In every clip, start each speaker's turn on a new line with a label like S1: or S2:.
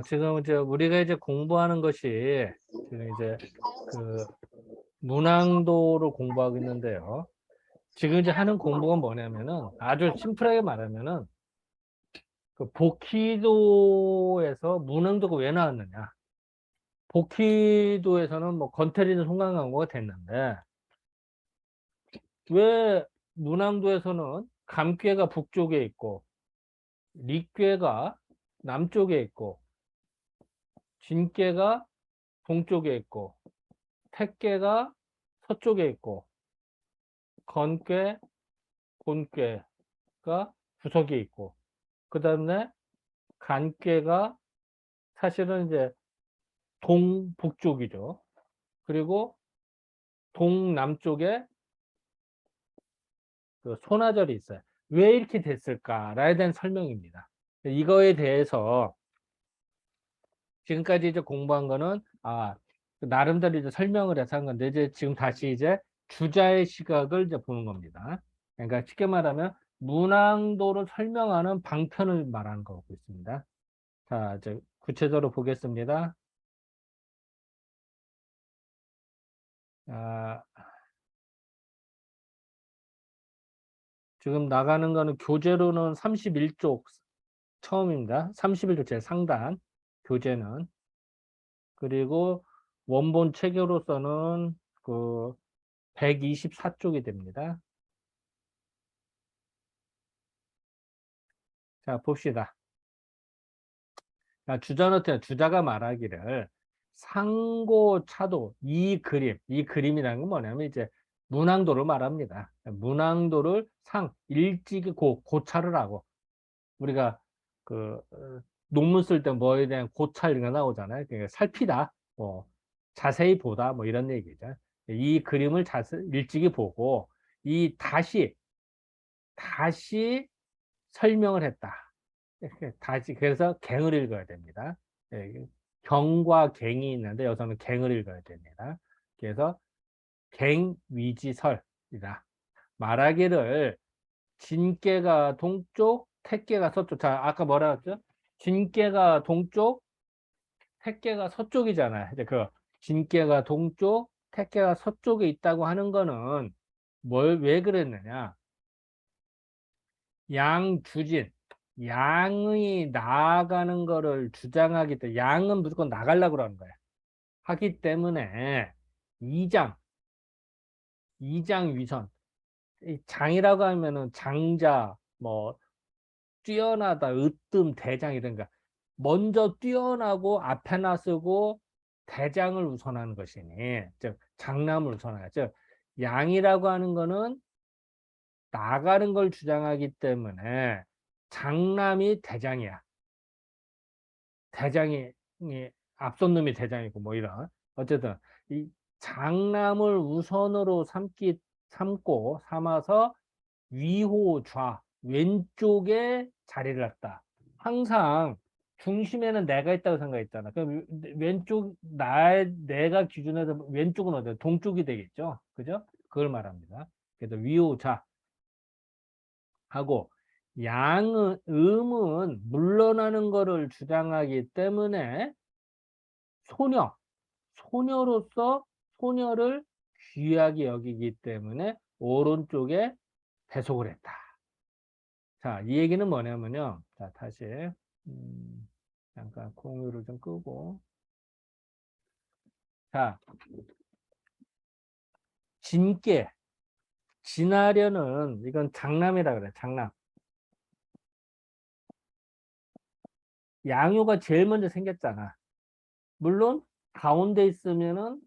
S1: 지금 이제 우리가 이제 공부하는 것이 지금 이제 그 문항도를 공부하고 있는데요. 지금 이제 하는 공부가 뭐냐면은 아주 심플하게 말하면은 그 복희도에서 문항도가 왜 나왔느냐. 복희도에서는 뭐 건태리는 송강광고가 됐는데 왜 문항도에서는 감괴가 북쪽에 있고 리괴가 남쪽에 있고 진괴가 동쪽에 있고 택괴가 서쪽에 있고 건괴, 본괴가 구석에 있고 그 다음에 간괴가 사실은 이제 동북쪽이죠. 그리고 동남쪽에 그 소나절이 있어요. 왜 이렇게 됐을까라에 대한 설명입니다. 이거에 대해서 지금까지 이제 공부한 거는 나름대로 이제 설명을 해서 한 건데 이제 지금 다시 이제 주자의 시각을 이제 보는 겁니다. 그러니까 쉽게 말하면 문항도를 설명하는 방편을 말하는 거고 있습니다. 자, 이제 구체적으로 보겠습니다. 아, 지금 나가는 거는 교재로는 31쪽 처음입니다. 31쪽 제 상단 교재는. 그리고 원본 체계로서는 그 124쪽이 됩니다. 자, 봅시다. 주자노트는 주자가 말하기를 상고차도 이 그림이라는 건 뭐냐면 이제 문항도를 말합니다. 문항도를 일찍이 고차를 하고 우리가 그 논문 쓸 때 뭐에 대한 고찰 이런 거 나오잖아요. 그러니까 살피다, 뭐 자세히 보다, 뭐 이런 얘기죠. 이 그림을 일찍이 보고 이 다시 설명을 했다. 다시 그래서 갱을 읽어야 됩니다. 예, 경과 갱이 있는데 여기서는 갱을 읽어야 됩니다. 그래서 갱위지설이다. 말하기를 진께가 동쪽, 택께가 서쪽. 자, 아까 뭐라 했죠? 진께가 동쪽, 택께가 서쪽이잖아요. 이제 그 진께가 동쪽, 택께가 서쪽에 있다고 하는 거는 왜 그랬느냐? 양주진, 양이 나아가는 거를 주장하기 때문에 양은 무조건 나가려고 그러는 거야. 하기 때문에 이장, 이장위선. 이 장이라고 하면은 장자, 뭐 뛰어나다, 으뜸, 대장 이런 거. 먼저 뛰어나고 앞에 나서고 대장을 우선하는 것이니, 즉 장남을 우선하죠. 양이라고 하는 거는 나가는 걸 주장하기 때문에 장남이 대장이야. 대장이 앞선 놈이 대장이고 뭐 이런 어쨌든 이 장남을 우선으로 삼아서 위호좌 왼쪽에 자리를 했다. 항상 중심에는 내가 있다고 생각했잖아. 그럼 왼쪽 내가 기준에서 왼쪽은 어디야? 동쪽이 되겠죠. 그죠? 그걸 말합니다. 그래서 위호좌 하고 음은 물러나는 것을 주장하기 때문에 소녀, 소녀로서 소녀를 귀하게 여기기 때문에 오른쪽에 배속을 했다. 자, 이 얘기는 뭐냐면요. 자, 다시 잠깐 공유를 좀 끄고. 자, 진께, 진하려는 이건 장남이라 그래. 장남. 양요가 제일 먼저 생겼잖아. 물론 가운데 있으면은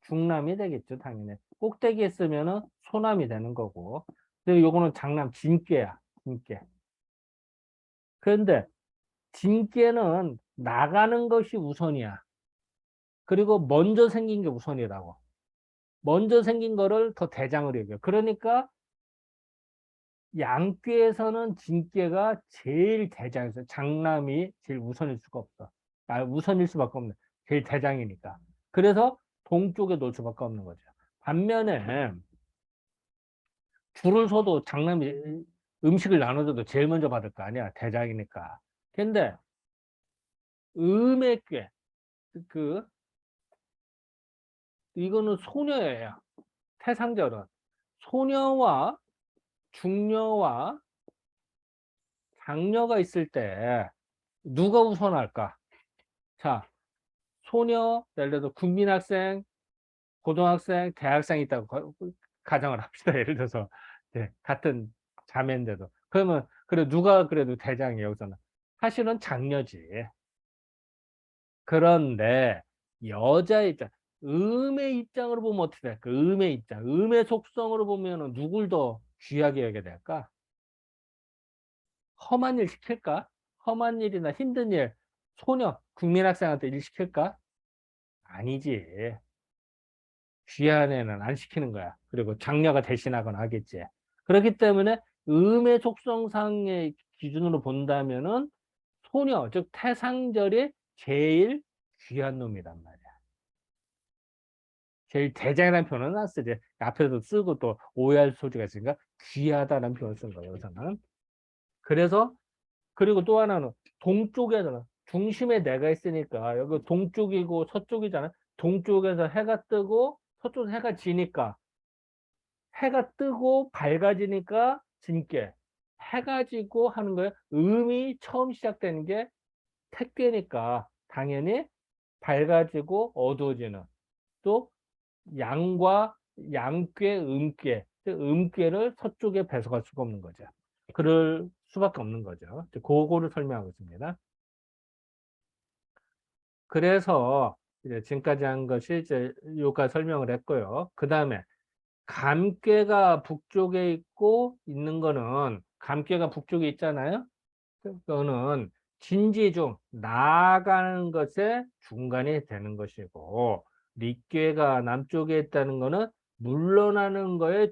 S1: 중남이 되겠죠, 당연히. 꼭대기에 쓰면은 소남이 되는 거고. 근데 요거는 장남 진께야, 진께. 그런데 진께는 나가는 것이 우선이야. 그리고 먼저 생긴 게 우선이라고. 먼저 생긴 거를 더 대장으로 여겨. 그러니까 양꾀에서는 진께가 제일 대장이죠. 장남이 제일 우선일 수가 없어. 우선일 수밖에 없는. 제일 대장이니까. 그래서 동쪽에 놓을 수밖에 없는 거죠. 반면에 줄을 서도 장남이 음식을 나눠줘도 제일 먼저 받을 거 아니야. 대장이니까. 근데 음의 꾀. 그 이거는 소녀예요. 태상절은 소녀와 중녀와 장녀가 있을 때 누가 우선할까? 자, 소녀, 예를 들어서 국민학생, 고등학생, 대학생이 있다고 가정을 합시다. 예를 들어서 같은 자매인데도 그러면 그래 누가 그래도 대장이에요. 여기서는 사실은 장녀지. 그런데 여자의 입장, 음의 입장으로 보면 어떻게 될까? 음의 입장, 음의 속성으로 보면 누굴 더 귀하게 여겨야 될까? 험한 일 시킬까? 험한 일이나 힘든 일, 소녀, 국민학생한테 일 시킬까? 아니지. 귀한 애는 안 시키는 거야. 그리고 장녀가 대신하거나 하겠지. 그렇기 때문에 음의 속성상의 기준으로 본다면은 소녀, 즉 태상절이 제일 귀한 놈이란 말이야. 제일 대장이라는 표현은 안 쓰지. 앞에도 쓰고 또 오해할 소지가 있으니까 귀하다는 표현을 쓴 거예요, 여기서는. 그래서 그리고 또 하나는 동쪽에는 중심에 내가 있으니까 여기 동쪽이고 서쪽이잖아. 동쪽에서 해가 뜨고 서쪽에서 해가 지니까 해가 뜨고 밝아지니까 진께 해가 지고 하는 거예요. 음이 처음 시작되는 게 택괴니까 당연히 밝아지고 어두워지는 또 양과 양괴, 음괴, 음괴를 서쪽에 배속할 수가 없는 거죠. 그럴 수밖에 없는 거죠. 그거를 설명하고 있습니다. 그래서 이제 지금까지 한 것이 이제 요까 설명을 했고요. 그 다음에 감괴가 북쪽에 있고 있는 거는 감괴가 북쪽에 있잖아요. 그거는 진지중 나아가는 것의 중간이 되는 것이고 리괴가 남쪽에 있다는 거는 물러나는 거의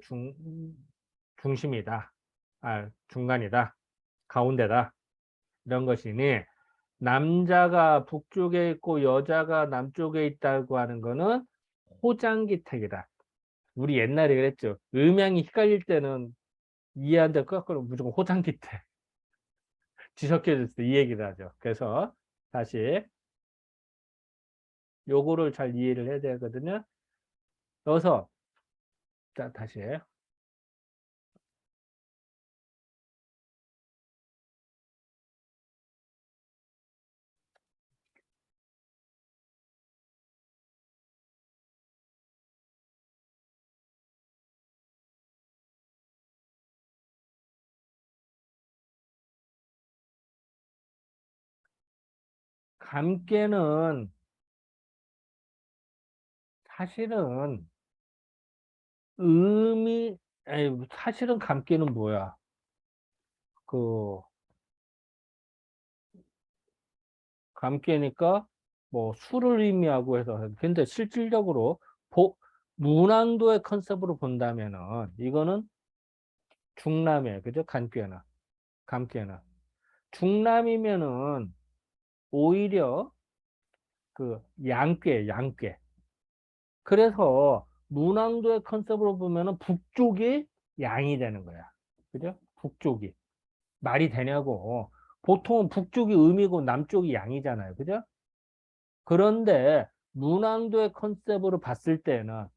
S1: 중심이다. 중간이다. 가운데다. 이런 것이니 남자가 북쪽에 있고 여자가 남쪽에 있다고 하는 거는 호장기택이다. 우리 옛날에 그랬죠. 음양이 헷갈릴 때는 이해 안 될 것 같고 무조건 호장기택. 뒤섞여졌을 때 이 얘기를 하죠. 그래서 다시 요거를 잘 이해를 해야 되거든요. 여기서 자, 다시 감께는 사실은 의미 사실은 감께는 뭐야? 그 감깨니까 뭐 술을 의미하고 해서 근데 실질적으로 문항도의 컨셉으로 본다면은 이거는 중남이에요. 그죠? 감깨는 중남이면은 오히려 그 양괴. 그래서 문항도의 컨셉으로 보면은 북쪽이 양이 되는 거야. 그죠? 북쪽이 말이 되냐고. 보통은 북쪽이 음이고 남쪽이 양이잖아요. 그죠? 그런데 문항도의 컨셉으로 봤을 때는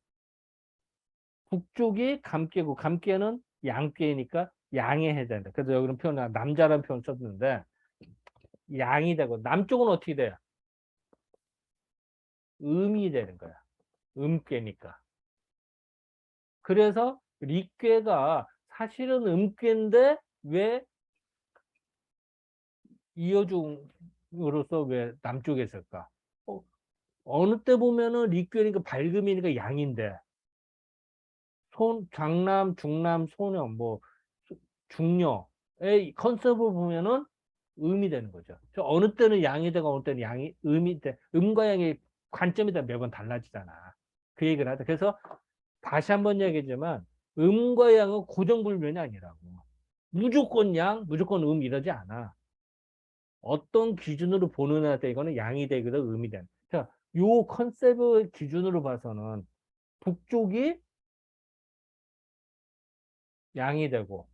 S1: 북쪽이 감깨고 감깨는 양깨니까 양에 해야 된다. 그래서 여기는 표현 남자라는 표현 썼는데 양이 되고 남쪽은 어떻게 돼요? 음이 되는 거야. 음깨니까. 그래서 리꾀가 사실은 음꾀인데 왜 이어중으로서 왜 남쪽에 있을까? 어느 때 보면은 리꾀니까 밝음이니까 양인데 장남, 중남, 소녀, 뭐 중녀의 컨셉을 보면은 음이 되는 거죠. 어느 때는 양이 되고 어느 때는 양이 음이 돼. 음과 양의 관점이 다 매번 달라지잖아. 그 얘기를 하다. 그래서 다시 한번 얘기하지만 음과 양은 고정불변이 아니라고. 무조건 양, 무조건 음 이러지 않아. 어떤 기준으로 보느냐에 따라 이거는 양이 되거든 음이 되는. 자, 요 컨셉을 기준으로 봐서는 북쪽이 양이 되고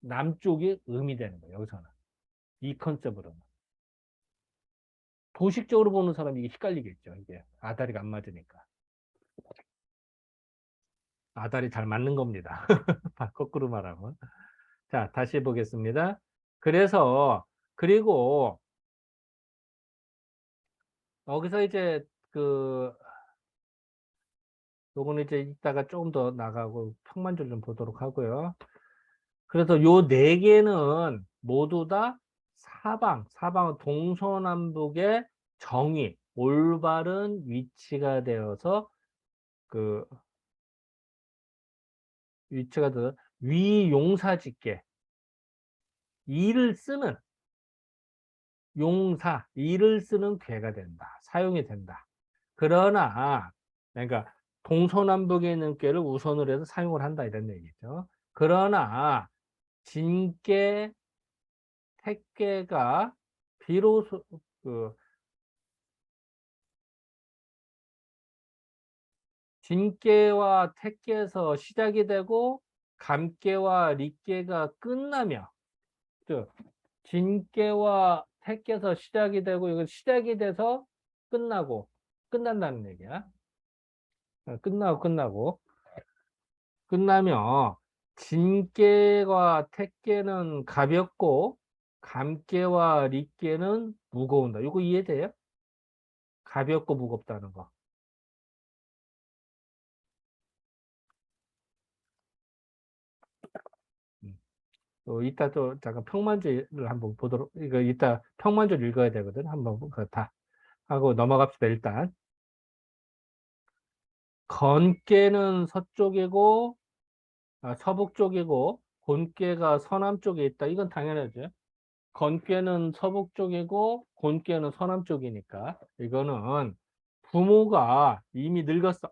S1: 남쪽이 음이 되는 거예요. 여기서는 이 컨셉으로는 도식적으로 보는 사람이 이게 헷갈리겠죠. 이게 아다리가 안 맞으니까. 아다리 잘 맞는 겁니다. 거꾸로 말하면. 자, 다시 보겠습니다. 그래서, 그리고, 여기서 이제, 요거는 이제 이따가 조금 더 나가고 평만줄 좀 보도록 하고요. 그래서 요 네 개는 모두 다 사방 동서남북의 정의, 올바른 위치가 되어서 그 위치가 되어 위용사직계, 일을 쓰는 용사, 일을 쓰는 괴가 된다. 사용이 된다. 그러나 그러니까 동서남북에 있는 꾀를 우선으로 해서 사용을 한다 이런 얘기죠. 그러나 진께 택계가 비로소 진께와 택계에서 시작이 되고 감께와 리께가 끝나며 즉 진께와 택계에서 시작이 되고 이거 시작이 돼서 끝나고 끝난다는 얘기야. 끝나며 진께와 택계는 가볍고 감께와 리께는 무거운다. 이거 이해돼요? 가볍고 무겁다는 거. 이따 또 잠깐 평만주를 한번 보도록, 이거 이따 평만주를 읽어야 되거든. 한번 다 하고 넘어갑시다. 일단 건께는 서쪽이고 서북 쪽이고 곤께가 서남 쪽에 있다. 이건 당연하죠. 건께는 서북 쪽이고 곤께는 서남 쪽이니까 이거는 부모가 이미 늙었어.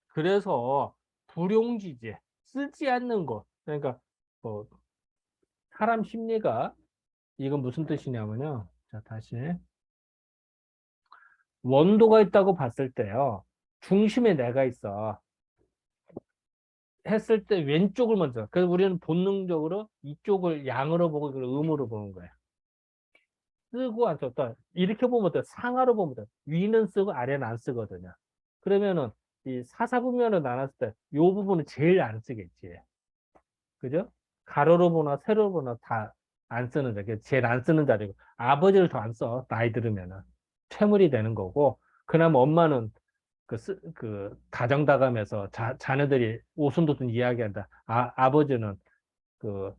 S1: 그래서 불용지제 쓰지 않는 것. 그러니까 뭐 사람 심리가 이건 무슨 뜻이냐면요. 자, 다시 원도가 있다고 봤을 때요. 중심에 내가 있어. 했을 때 왼쪽을 먼저. 그래서 우리는 본능적으로 이쪽을 양으로 보고 이걸 음으로 보는 거예요. 쓰고 안 썼다. 이렇게 보면 돼. 상하로 보면 돼. 위는 쓰고 아래는 안 쓰거든요. 그러면은 이 사사분면으로 나눴을 때 이 부분은 제일 안 쓰겠지. 그죠? 가로로 보나 세로로 보나 다 안 쓰는 자리. 제일 안 쓰는 자리고 아버지를 더 안 써. 나이 들으면은 퇴물이 되는 거고. 그나마 엄마는 다정다감해서 자녀들이 오순도순 이야기한다. 아버지는 그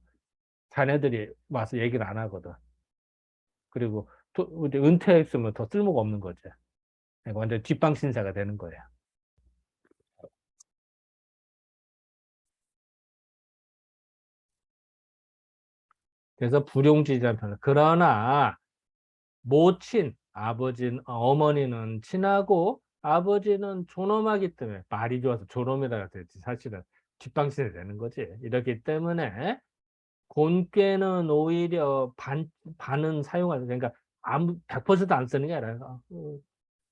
S1: 자녀들이 와서 얘기를 안 하거든. 그리고 이제 은퇴했으면 더 쓸모가 없는 거지. 그러니까 완전 뒷방 신사가 되는 거예요. 그래서 불용지지라는 표현. 그러나 모친 아버지는 어머니는 친하고 아버지는 존엄하기 때문에 말이 좋아서 존엄이라고 되지 사실은 뒷방신이 되는 거지. 이렇기 때문에 곤괴는 오히려 반은 사용하는 그러니까 아무 100%안 쓰는 게 아니라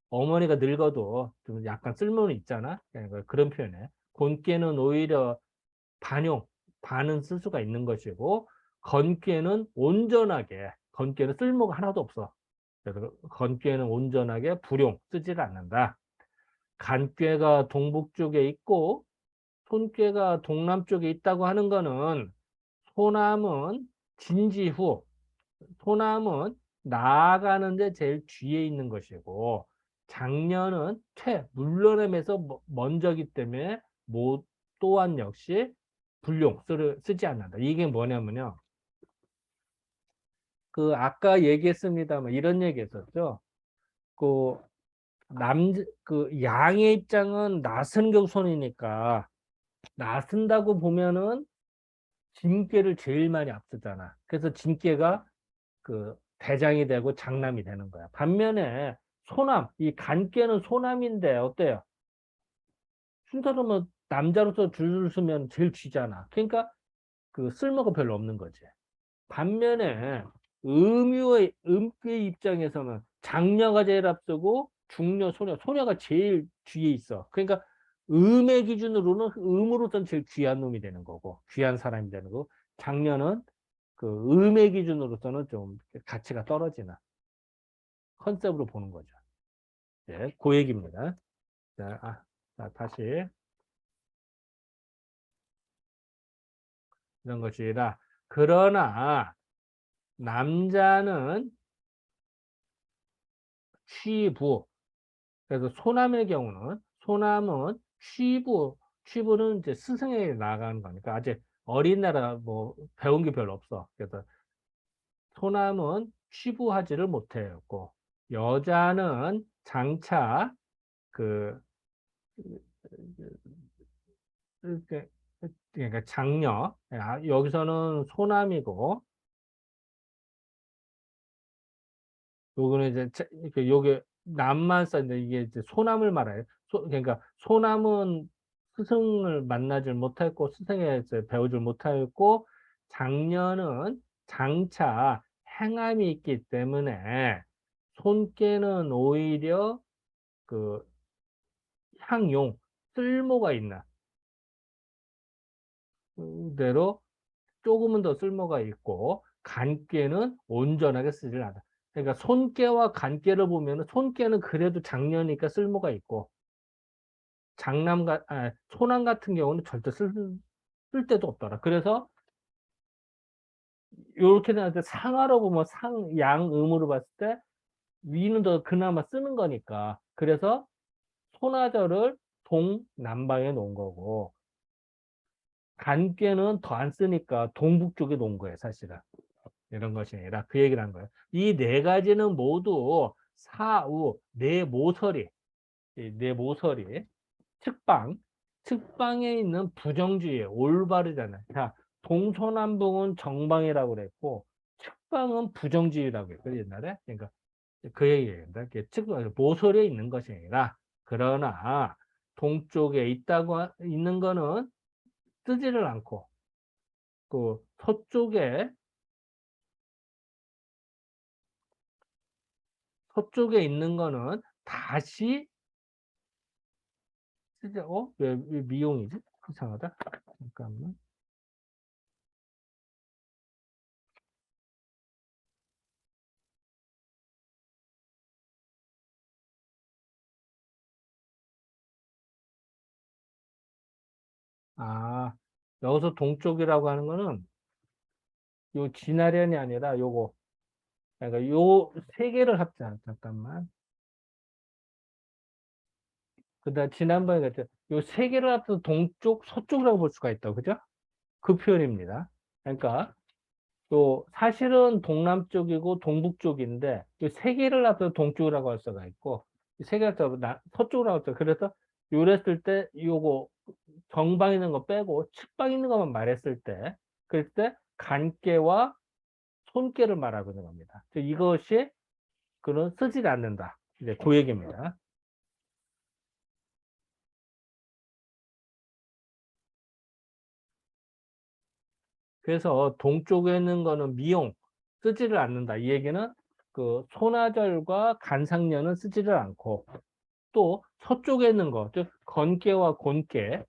S1: 어머니가 늙어도 좀 약간 쓸모는 있잖아. 그러니까 그런 표현에 곤괴는 오히려 반용 반은 쓸 수가 있는 것이고 건괴는 온전하게 건괴는 쓸모가 하나도 없어. 그래서 건괴는 온전하게 불용 쓰지를 않는다. 간괴가 동북 쪽에 있고 손괴가 동남 쪽에 있다고 하는 거는 소남은 진지후, 소남은 나아가는데 제일 뒤에 있는 것이고, 장년은 물러남에서 먼저기 때문에 또한 역시 불용, 쓰지 않는다. 이게 뭐냐면요. 아까 얘기했습니다만 이런 얘기 했었죠. 그, 양의 입장은 나선 경손이니까, 나선다고 보면은 진께를 제일 많이 앞서잖아. 그래서 진께가 대장이 되고 장남이 되는 거야. 반면에 소남, 이 간께는 소남인데 어때요? 순서로 뭐 남자로서 줄을 서면 제일 쥐잖아. 그러니까 쓸모가 별로 없는 거지. 반면에 음의 입장에서는 장녀가 제일 앞서고 중녀, 소녀가 제일 뒤에 있어. 그러니까 음의 기준으로는 음으로서는 제일 귀한 놈이 되는 거고 귀한 사람이 되는 거고 장녀는 음의 기준으로서는 좀 가치가 떨어지나 컨셉으로 보는 거죠. 네, 그 얘기입니다. 자, 다시 이런 것이라. 그러나 남자는 취부. 그래서 소남의 경우는 소남은 취부는 이제 스승에게 나가는 거니까 아직 어린 나라 뭐 배운 게 별로 없어. 그래서 소남은 취부하지를 못했고 여자는 장차 그 이렇게 그러니까 장녀 여기서는 소남이고 요거는 이제 요게 남만 썼는데 이게 이제 소남을 말해요. 그러니까 소남은 스승을 만나질 못했고 스승에 이제 배우질 못했고 장녀는 장차 행함이 있기 때문에 손께는 오히려 그 향용 쓸모가 있는 대로 조금은 더 쓸모가 있고 간께는 온전하게 쓰질 않아. 그러니까 손께와 간께를 보면은 손께는 그래도 장려니까 쓸모가 있고 소남 같은 경우는 절대 쓸 데도 없더라. 그래서 이렇게 나한테 상하로 보면 양음으로 봤을 때 위는 더 그나마 쓰는 거니까 그래서 소나절을 동남방에 놓은 거고 간께는 더 안 쓰니까 동북쪽에 놓은 거예요, 사실은. 이런 것이 아니라 그 얘기를 한 거예요. 이 네 가지는 모두 사우, 네 모서리, 측방에 있는 부정주의, 올바르잖아요. 자, 동서남북은 정방이라고 그랬고, 측방은 부정주의라고 했거든요, 옛날에. 그러니까 그 얘기예요. 모서리에 있는 것이 아니라, 그러나 동쪽에 있는 거는 쓰지를 않고, 그 서쪽에 있는 거는 다시 쓰지, 왜 미용이지? 이상하다. 잠깐만. 아, 여기서 동쪽이라고 하는 거는 요 진화련이 아니라 요거. 그러니까 요 세 개를 합자. 잠깐만. 그다음 지난번에 그랬죠. 요 세 개를 합쳐서 동쪽, 서쪽이라고 볼 수가 있다. 그죠? 그 표현입니다. 그러니까 요 사실은 동남쪽이고 동북쪽인데 요 세 개를 합쳐서 동쪽이라고 할 수가 있고 세 개를 합쳐서 서쪽이라고 할 수가. 그래서 요랬을 때 요거 정방 있는 거 빼고 측방 있는 것만 말했을 때 그럴 때 간께와 손께를 말하고 있는 겁니다. 이것이 그는 쓰지 않는다. 이제 그 얘기입니다. 그래서 동쪽에 있는 거는 미용 쓰지를 않는다. 이 얘기는 그 소나절과 간상년은 쓰지를 않고 또 서쪽에 있는 거, 즉 건께와 곤께는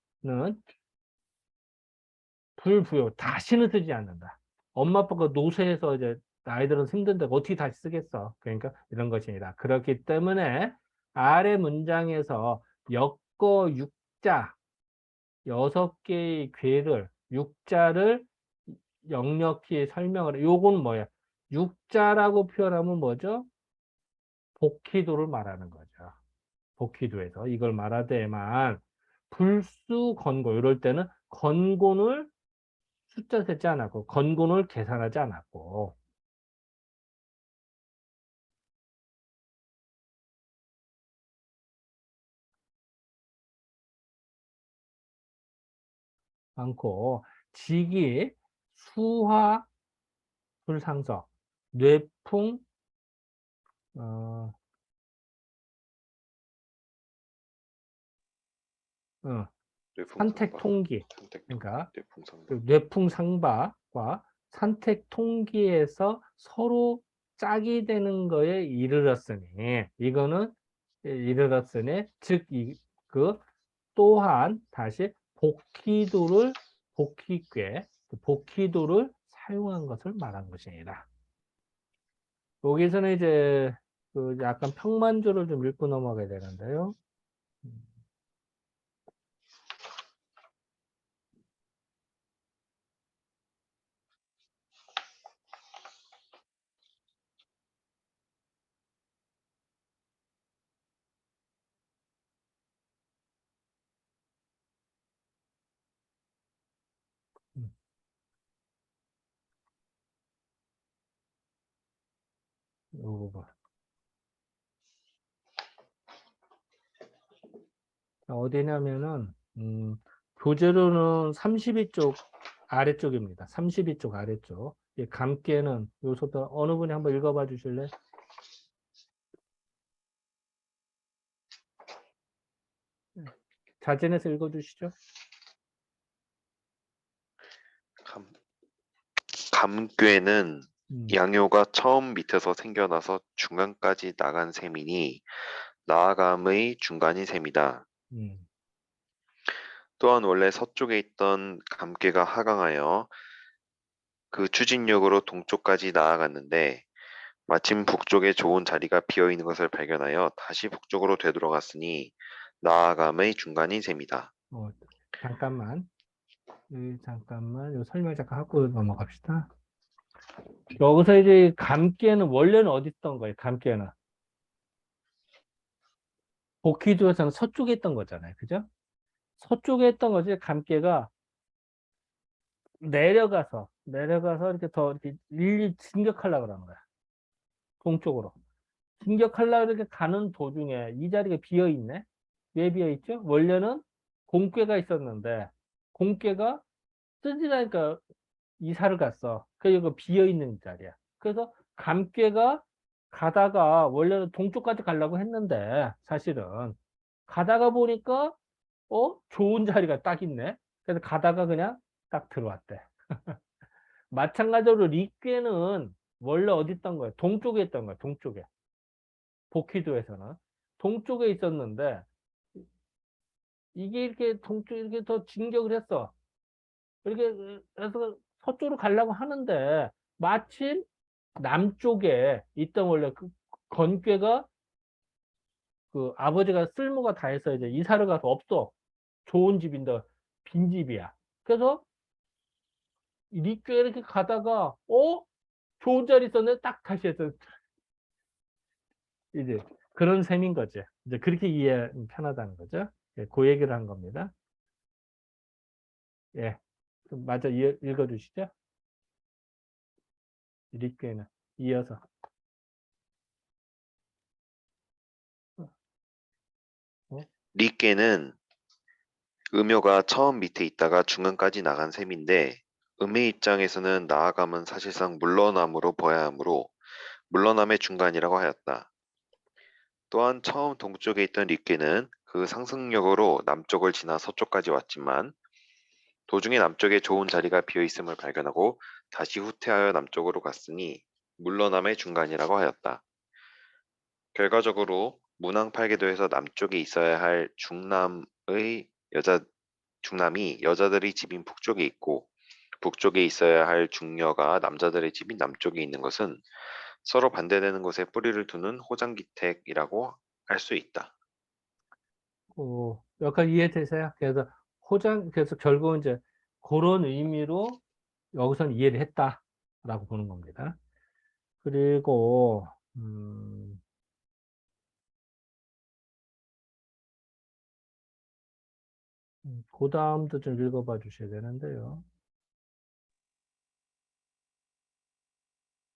S1: 불부요. 다시는 쓰지 않는다. 엄마 아빠가 노쇠해서 이제 아이들은 힘든데 어떻게 다시 쓰겠어. 그러니까 이런 것이 아니라. 그렇기 때문에 아래 문장에서 역거 육자 6개의 괴를 육자를 역력히 설명을 해. 요건 뭐야? 육자라고 표현하면 뭐죠? 복희도를 말하는 거죠. 복희도에서 이걸 말하되만 불수 건고 이럴 때는 건곤을 숫자 세지 않았고 건곤을 계산하지 않았고 않고 직이 수화 불상서 뇌풍 어, 어, 산택
S2: 뇌풍상바,
S1: 통기
S2: 산택통기,
S1: 그러니까
S2: 뇌풍상바.
S1: 그 뇌풍상바과 산택 통기에서 서로 짝이 되는 거에 이르렀으니 이거는 이르렀으니 즉 그 또한 다시 복희도를 사용한 것을 말한 것이니라. 여기서는 이제 그 약간 평만조를 좀 읽고 넘어가야 되는데요. 음, 요거 봐. 어디냐면은 교재로는 32쪽 아래쪽입니다. 32쪽 아래쪽. 이 감기에는 요소도 어느 분이 한번 읽어봐 주실래? 네. 자진해서 읽어주시죠.
S2: 감, 감괴는
S1: 음,
S2: 양요가 처음 밑에서 생겨나서 중간까지 나간 셈이니 나아감의 중간인 셈이다.
S1: 음,
S2: 또한 원래 서쪽에 있던 감괴가 하강하여 그 추진력으로 동쪽까지 나아갔는데 마침 북쪽에 좋은 자리가 비어 있는 것을 발견하여 다시 북쪽으로 되돌아갔으니 나아감의 중간인 셈이다.
S1: 어, 잠깐만. 잠깐만. 요 설명 잠깐 하고 넘어갑시다. 여기서 이제 감기에는 원래는 어디 있던 거예요? 감기에는. 복귀도에서는 서쪽에 있던 거잖아요. 그죠? 서쪽에 있던 거지. 감기가 내려가서 이렇게 더 이렇게 일일이 진격하려고 그러는 거야. 동쪽으로. 진격하려고 이렇게 가는 도중에 이 자리가 비어 있네? 왜 비어 있죠? 원래는 공꾀가 있었는데, 공꾀가 쓰지라니까 이사를 갔어. 그래서 이거 비어 있는 자리야. 그래서 감꾀가 가다가 원래는 동쪽까지 가려고 했는데, 사실은 가다가 보니까, 좋은 자리가 딱 있네? 그래서 가다가 그냥 딱 들어왔대. 마찬가지로 리꾀는 원래 어디 있던 거야? 동쪽에 있던 거야, 동쪽에. 복희도에서는. 동쪽에 있었는데, 이게 이렇게 동쪽 이렇게 더 진격을 했어. 이렇게 해서 서쪽으로 가려고 하는데, 마침 남쪽에 있던 원래 그 건괴가 그 아버지가 쓸모가 다해서 이제 이사를 가서 없어. 좋은 집인데 빈집이야. 그래서 리꾀 이렇게 가다가, 좋은 자리 있었네? 딱 다시 해서 이제 그런 셈인 거지. 이제 그렇게 이해 편하다는 거죠. 예, 그 얘기를 한 겁니다. 예. 좀 마저 읽어주시죠. 리뷰에는 이어서. 어?
S2: 리께는 음요가 처음 밑에 있다가 중간까지 나간 셈인데 음의 입장에서는 나아감은 사실상 물러남으로 보아야 하므로 물러남의 중간이라고 하였다. 또한 처음 동쪽에 있던 리께는 그 상승력으로 남쪽을 지나 서쪽까지 왔지만 도중에 남쪽에 좋은 자리가 비어 있음을 발견하고 다시 후퇴하여 남쪽으로 갔으니 물러남의 중간이라고 하였다. 결과적으로 문왕팔계도에서 남쪽에 있어야 할 중남이 여자들의 집인 북쪽에 있고 북쪽에 있어야 할 중녀가 남자들의 집인 남쪽에 있는 것은 서로 반대되는 곳에 뿌리를 두는 호장기택이라고 할 수 있다.
S1: 약간 이해되세요? 그래서 결국은 이제 그런 의미로 여기서는 이해를 했다라고 보는 겁니다. 그리고, 그 다음도 좀 읽어봐 주셔야 되는데요.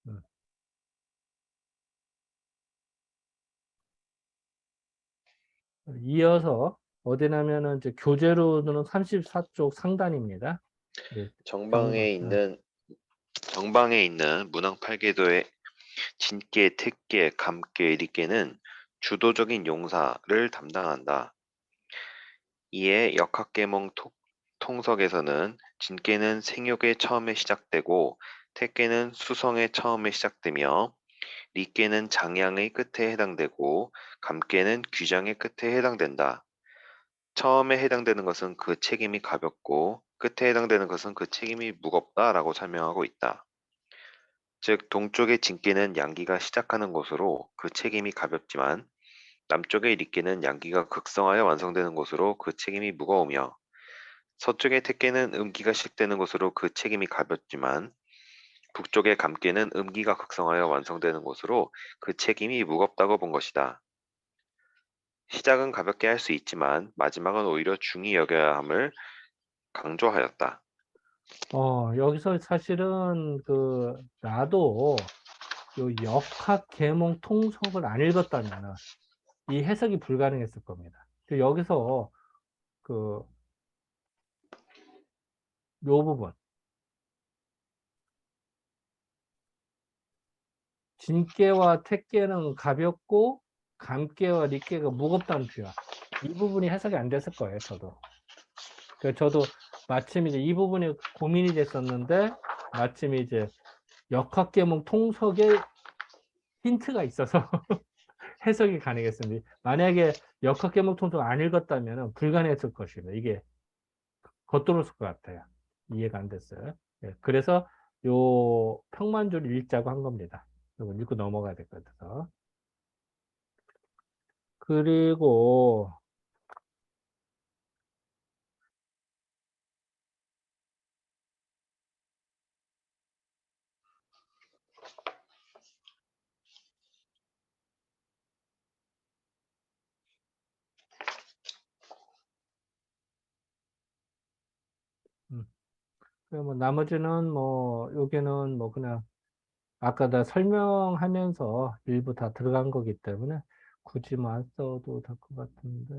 S1: 음, 이어서 어디냐면은 이제 교재로는 34쪽 상단입니다. 예,
S2: 정방에
S1: 정방.
S2: 있는 정방에 있는 문왕팔계도의 진께, 택계, 감계, 리께는 주도적인 용사를 담당한다. 이에 역학계몽 통석에서는 진께는 생육의 처음에 시작되고 택계는 수성의 처음에 시작되며 리께는 장양의 끝에 해당되고 감께는 귀장의 끝에 해당된다. 처음에 해당되는 것은 그 책임이 가볍고 끝에 해당되는 것은 그 책임이 무겁다라고 설명하고 있다. 즉 동쪽의 진기는 양기가 시작하는 곳으로 그 책임이 가볍지만 남쪽의 리끼는 양기가 극성하여 완성되는 곳으로 그 책임이 무거우며 서쪽의 택계는 음기가 시작되는 곳으로 그 책임이 가볍지만 북쪽의 감기는 음기가 극성하여 완성되는 곳으로 그 책임이 무겁다고 본 것이다. 시작은 가볍게 할 수 있지만 마지막은 오히려 중히 여겨야 함을 강조하였다.
S1: 여기서 사실은 나도 요 역학 계몽 통속을 안 읽었다면은 이 해석이 불가능했을 겁니다. 여기서 그 요 부분 진깨와 택깨는 가볍고 감깨와 리깨가 무겁다는 표현. 이 부분이 해석이 안 됐을 거예요, 저도. 저도 마침 이제 이 부분이 고민이 됐었는데 마침 이제 역학계몽 통속에 힌트가 있어서 해석이 가능했습니다. 만약에 역학계몽 통속 안 읽었다면 불가능했을 것입니다. 이게 겉돌았을 것 같아요. 이해가 안 됐어요. 예, 그래서 요 평만주를 읽자고 한 겁니다. 이거 읽고 넘어가야 될 것 같아서. 그리고 음, 뭐 나머지는 뭐 여기는 뭐 그냥 아까 다 설명하면서 일부 다 들어간 거기 때문에 굳이 뭐 안 써도 될 것 같은데.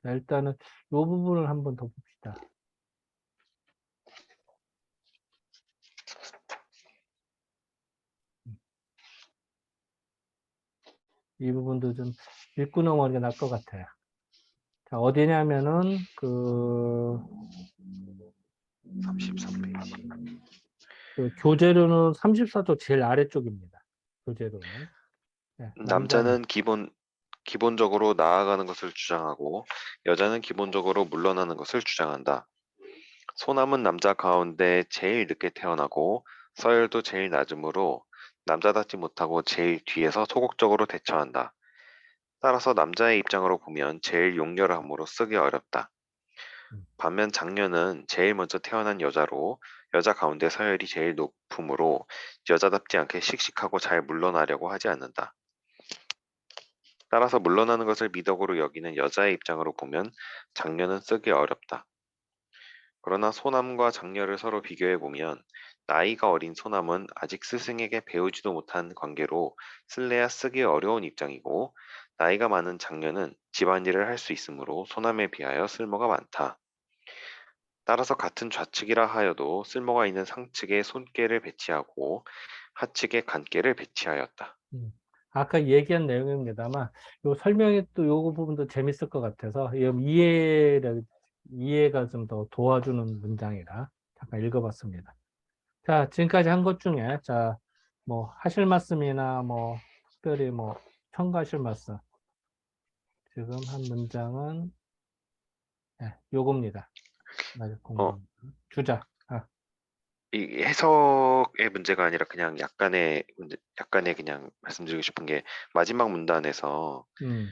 S1: 자, 일단은 이 부분을 한번 더 봅시다. 이 부분도 좀 읽고 넘어가는 게 나을 것 같아요. 자, 어디냐면은
S2: 33페이지.
S1: 교재로는 34쪽 제일 아래쪽입니다. 교재로는. 네, 남자는
S2: 남자는 기본적으로 나아가는 것을 주장하고 여자는 기본적으로 물러나는 것을 주장한다. 소남은 남자 가운데 제일 늦게 태어나고 서열도 제일 낮으므로 남자답지 못하고 제일 뒤에서 소극적으로 대처한다. 따라서 남자의 입장으로 보면 제일 용렬함으로 쓰기 어렵다.
S1: 음,
S2: 반면 장녀는 제일 먼저 태어난 여자로 여자 가운데 서열이 제일 높으므로 여자답지 않게 씩씩하고 잘 물러나려고 하지 않는다. 따라서 물러나는 것을 미덕으로 여기는 여자의 입장으로 보면 장녀는 쓰기 어렵다. 그러나 소남과 장녀를 서로 비교해 보면 나이가 어린 소남은 아직 스승에게 배우지도 못한 관계로 쓸래야 쓰기 어려운 입장이고 나이가 많은 장녀는 집안일을 할 수 있으므로 소남에 비하여 쓸모가 많다. 따라서 같은 좌측이라 하여도 쓸모가 있는 상측에 손께를 배치하고 하측에 간께를 배치하였다.
S1: 음. 아까 얘기한 내용입니다만 요 설명이 또 요 부분도 재밌을 것 같아서 이해가 좀 더 도와주는 문장이라 잠깐 읽어봤습니다. 자, 지금까지 한 것 중에 뭐 하실 말씀이나 뭐 특별히 뭐 첨가하실 말씀 지금 한 문장은 요겁니다. 아직
S2: 어,
S1: 공부 주자.
S2: 이 해석의 문제가 아니라 그냥 약간의 문제, 약간의 그냥 말씀드리고 싶은 게 마지막 문단에서
S1: 음,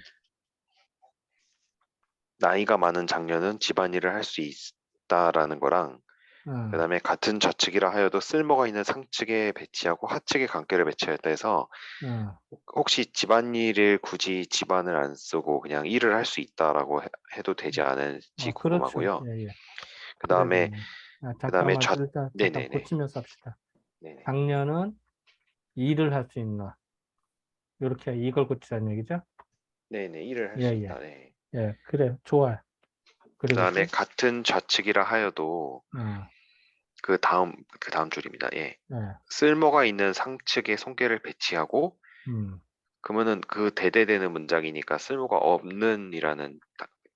S2: 나이가 많은 장녀는 집안일을 할 수 있다라는 거랑
S1: 어,
S2: 그다음에 같은 좌측이라 하여도 쓸모가 있는 상측에 배치하고 하측에 관계를 배치했다 해서
S1: 어,
S2: 혹시 집안일을 굳이 집안을 안 쓰고 그냥 일을 할 수 있다라고 해도 되지 않을지
S1: 그렇죠.
S2: 궁금하고요.
S1: 예, 예.
S2: 그다음에
S1: 그러겠네.
S2: 그다음에
S1: 잠깐만, 일단 잠깐
S2: 네네네.
S1: 고치면서 합시다.
S2: 네네.
S1: 작년은 일을 할 수 있나? 이렇게 이걸 고치자는 얘기죠?
S2: 네네. 일을 할
S1: 예,
S2: 수
S1: 예,
S2: 있다. 네.
S1: 예. 그래, 좋아요. 그리고
S2: 그다음에
S1: 또,
S2: 같은 좌측이라 하여도
S1: 어,
S2: 그 다음 줄입니다. 예.
S1: 예,
S2: 쓸모가 있는 상측에 손께를 배치하고
S1: 음,
S2: 그러면은 그 대대되는 문장이니까 쓸모가 없는이라는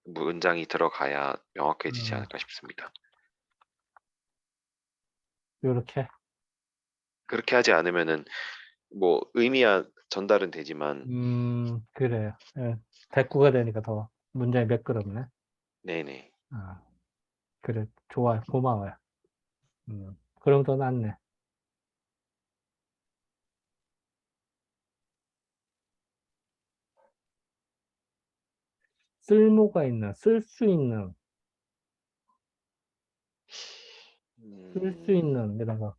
S2: 문장이 들어가야 명확해지지
S1: 어,
S2: 않을까 싶습니다.
S1: 요렇게.
S2: 그렇게 하지 않으면은 뭐 의미야 전달은 되지만
S1: 그래요. 예. 대꾸가 되니까 더 문장이 매끄럽네.
S2: 네네.
S1: 아, 그래, 좋아요. 고마워요. 음. 그럼 더 낫네. 쓸모가 있는, 쓸 수 있는, 쓸 수
S2: 음,
S1: 있는, 이런 거.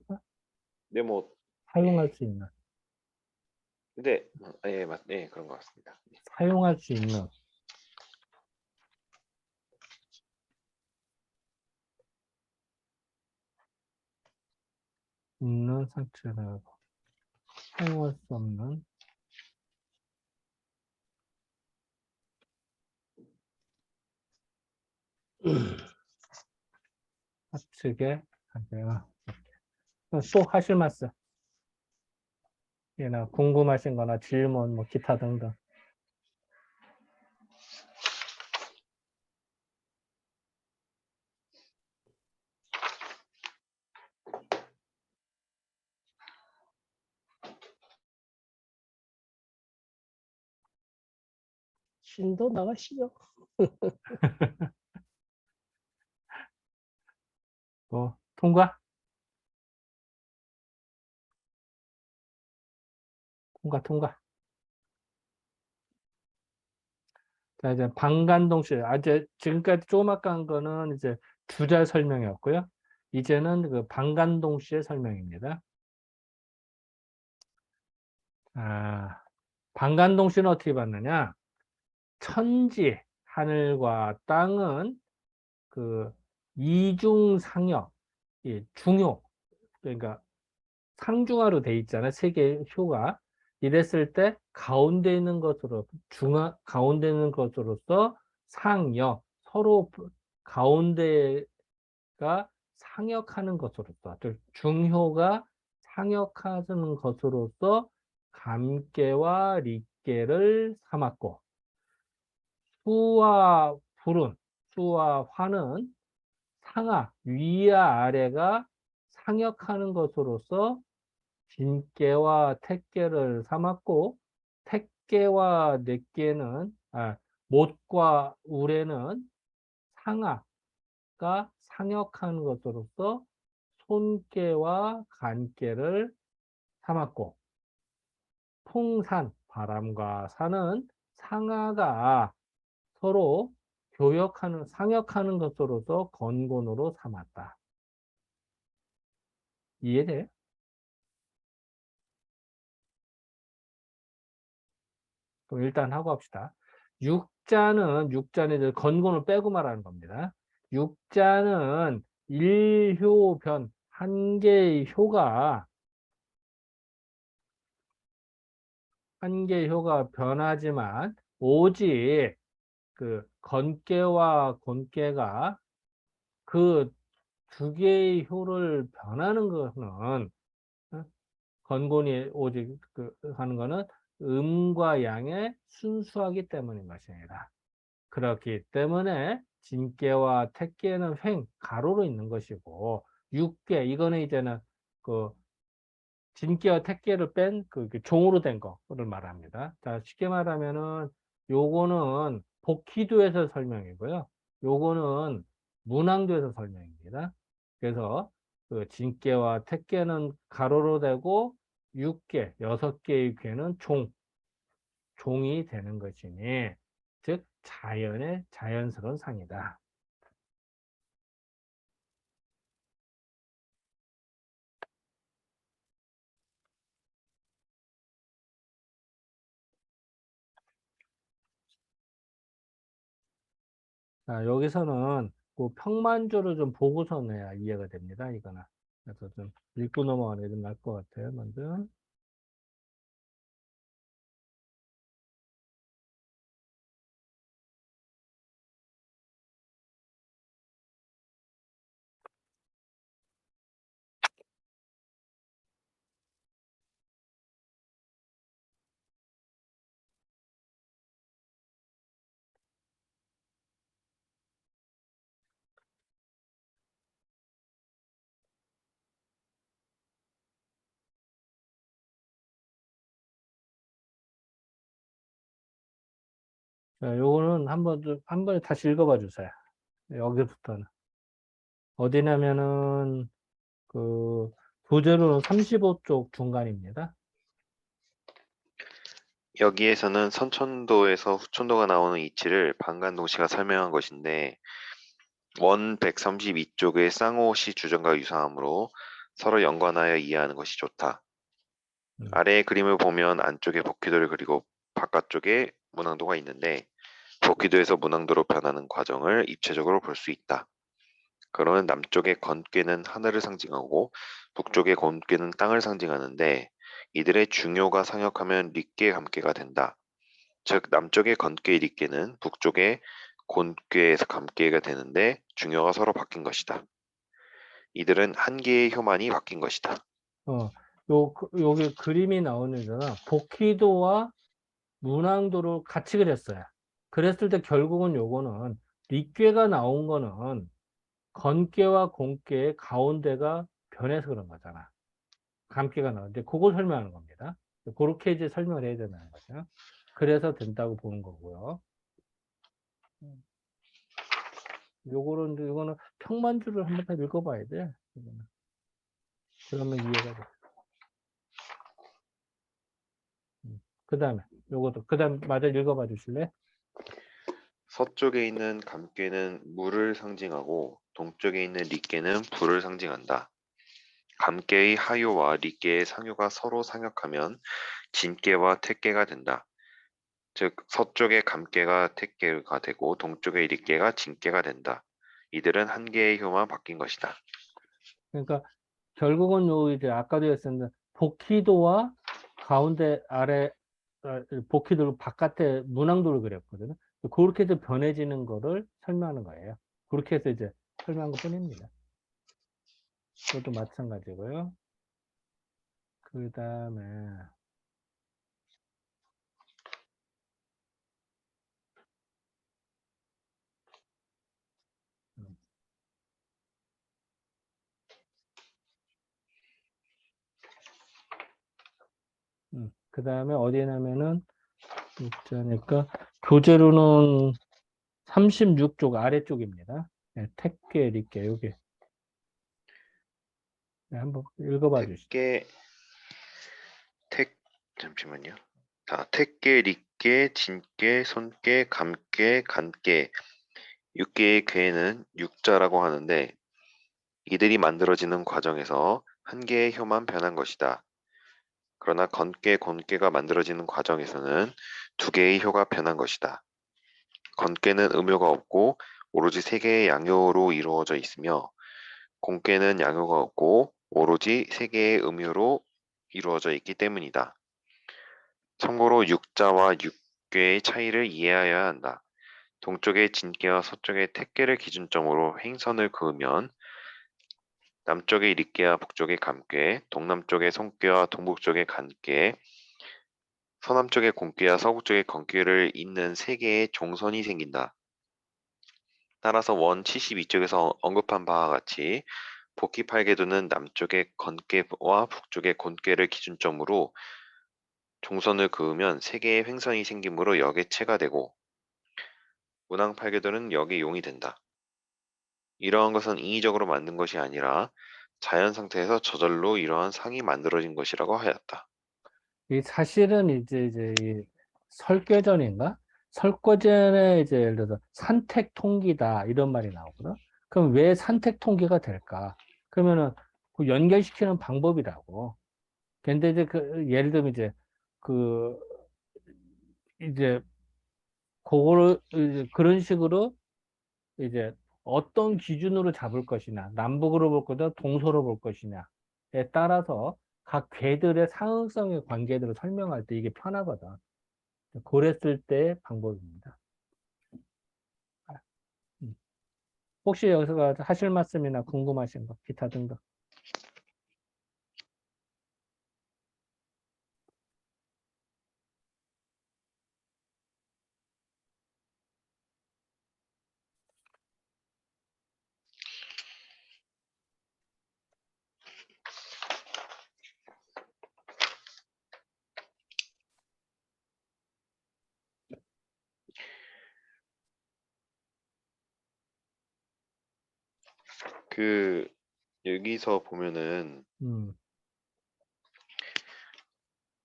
S2: 네, 뭐,
S1: 사용할
S2: 예.
S1: 수 있는,
S2: 근데, 예, 예, 그런 것 같습니다.
S1: 사용할 수 있는, 있는 상체라고. 사용할 수 없는, 사측에, 상대가. 또 하실 말씀. 예나 궁금하신 거나 질문, 뭐, 기타 등등. 신도 나가시죠. 통과? 통과. 자, 이제 방간동시. 이제 지금까지 조그맣게 한 거는 이제 주자 설명이었고요. 이제는 그 방간동시의 설명입니다. 방간동시는 어떻게 봤느냐? 천지, 하늘과 땅은 그 이중상역, 중요, 그러니까 상중하로 돼 있잖아요. 세 개의 효가. 이랬을 때 가운데 있는 것으로 가운데 있는 것으로서 상역, 서로 가운데가 상역하는 것으로서, 즉 중효가 상역하는 것으로서 감계와 lik계를 삼았고, 수와 불은, 수와 화는 상하, 위와 아래가 상역하는 것으로서 진계와 택계를 삼았고, 택계와 넷계는, 못과 우레는 상하가 상역하는 것으로서 손계와 간계를 삼았고, 풍산, 바람과 산은 상하가 서로 상역하는 것으로서 건곤으로 삼았다. 이해돼? 그럼 일단 하고 합시다. 육자는 이제 건곤을 빼고 말하는 겁니다. 육자는 일효변, 한 개의 효가, 변하지만, 오직 그 건계와 곤계가 그 두 개의 효를 변하는 것은, 어? 건곤이 오직 하는 거는 음과 양의 순수하기 때문인 것입니다. 그렇기 때문에 진계와 택계는 가로로 있는 것이고, 육계, 이거는 이제는 그 진계와 택계를 뺀 종으로 된 거를 말합니다. 자, 쉽게 말하면은 요거는 복희도에서 설명이고요. 요거는 문항도에서 설명입니다. 그래서 그 진계와 택계는 가로로 되고, 육계, 6개의 궤는 종이 되는 것이니, 즉 자연의 자연스러운 상이다. 자, 여기서는 그 평만조를 좀 보고서 내야 이해가 됩니다. 이거는. 그래서 좀 읽고 넘어가는 게 좀 나을 것 같아요. 먼저. 자, 요거는 한 번에 다시 읽어봐 주세요. 여기부터는. 어디냐면은 그 교재로는 35쪽 중간입니다.
S2: 여기에서는 선천도에서 후천도가 나오는 이치를 방간동시가 설명한 것인데 원 132쪽의 쌍호시 주전과 유사하므로 서로 연관하여 이해하는 것이 좋다. 아래의 그림을 보면 안쪽에 복귀도를 그리고 바깥쪽에 문항도가 있는데 복귀도에서 문항도로 변하는 과정을 입체적으로 볼 수 있다. 그러면 남쪽의 건괴는 하늘을 상징하고 북쪽의 곤괴는 땅을 상징하는데 이들의 중요가 상역하면 릿괴 감괴가 된다. 즉 남쪽의 건괴 릿괴는 북쪽의 곤괴에서 감괴가 되는데 중요가 서로 바뀐 것이다. 이들은 한 개의 효만이 바뀐 것이다.
S1: 요게 그림이 나오는잖아. 복희도와 문항도를 같이 그렸어요. 그랬을 때 결국은 요거는 릿괴가 나온 거는 건괴와 공괴의 가운데가 변해서 그런 거잖아. 감기가 나오는데 그걸 설명하는 겁니다. 그렇게 이제 설명을 해야 된다는 거죠. 그래서 된다고 보는 거고요. 요거는 평만주를 한번 다 읽어봐야 돼. 이거는. 그러면 이해가 돼. 그 다음에 요것도 그 다음 마저 읽어봐 주실래?
S2: 서쪽에 있는 감괴는 물을 상징하고 동쪽에 있는 릿괴는 불을 상징한다. 감괴의 하요와 릿괴의 상요가 서로 상역하면 진괴와 택괴가 된다. 즉 서쪽의 감괴가 택괴가 되고 동쪽의 릿괴가 진괴가 된다. 이들은 한 개의 효만 바뀐 것이다.
S1: 그러니까 결국은 요 이제 아까도 했었는데 복희도와 가운데 아래 복희도를 바깥에 문항도를 그렸거든요. 그렇게 해서 변해지는 거를 설명하는 거예요. 그렇게 해서 이제 설명한 것 뿐입니다. 그것도 마찬가지고요. 그 다음에 그 다음에 어디에 나면은 육자니까 교재로는 36쪽 아래쪽입니다. 네, 택계, 리께 여기 네, 한번 읽어봐 주시죠.
S2: 택괴, 잠시만요. 자, 택괴, 릿괴, 진괴, 손괴, 감괴, 간괴 6개의 괴는 육자라고 하는데 이들이 만들어지는 과정에서 한 개의 효만 변한 것이다. 그러나 건괴, 곤괴가 만들어지는 과정에서는 두 개의 효가 변한 것이다. 건괴는 음효가 없고 오로지 세 개의 양효로 이루어져 있으며 곤괴는 양효가 없고 오로지 세 개의 음효로 이루어져 있기 때문이다. 참고로 육자와 육괴의 차이를 이해하여야 한다. 동쪽의 진괴와 서쪽의 택괴를 기준점으로 행선을 그으면 남쪽의 릿괴와 북쪽의 감괴, 동남쪽의 손괴와 동북쪽의 간괴, 서남쪽의 곤괴와 서북쪽의 건괴를 잇는 세 개의 종선이 생긴다. 따라서 원 72쪽에서 언급한 바와 같이 복귀 팔계도는 남쪽의 건괴와 북쪽의 곤괴를 기준점으로 종선을 그으면 세 개의 횡선이 생기므로 역의 체가 되고 문항 팔계도는 역의 용이 된다. 이러한 것은 인위적으로 만든 것이 아니라 자연 상태에서 저절로 이러한 상이 만들어진 것이라고 하였다.
S1: 이 사실은 이제 이 설계전인가? 설계전에 이제 예를 들어서 산택 통기다 이런 말이 나오거든. 그럼 왜 산택 통기가 될까? 그러면은 그 연결시키는 방법이라고. 근데 이제 그 예를 들면 그 이제 그거를 이제 그런 식으로 이제 어떤 기준으로 잡을 것이냐, 남북으로 볼 거냐, 동서로 볼 것이냐에 따라서 각 궤들의 상응성의 관계들을 설명할 때 이게 편하거든. 그랬을 때 방법입니다. 음. 혹시 여기서 하실 말씀이나 궁금하신 거, 기타 등등.
S2: 그 여기서 보면은
S1: 음,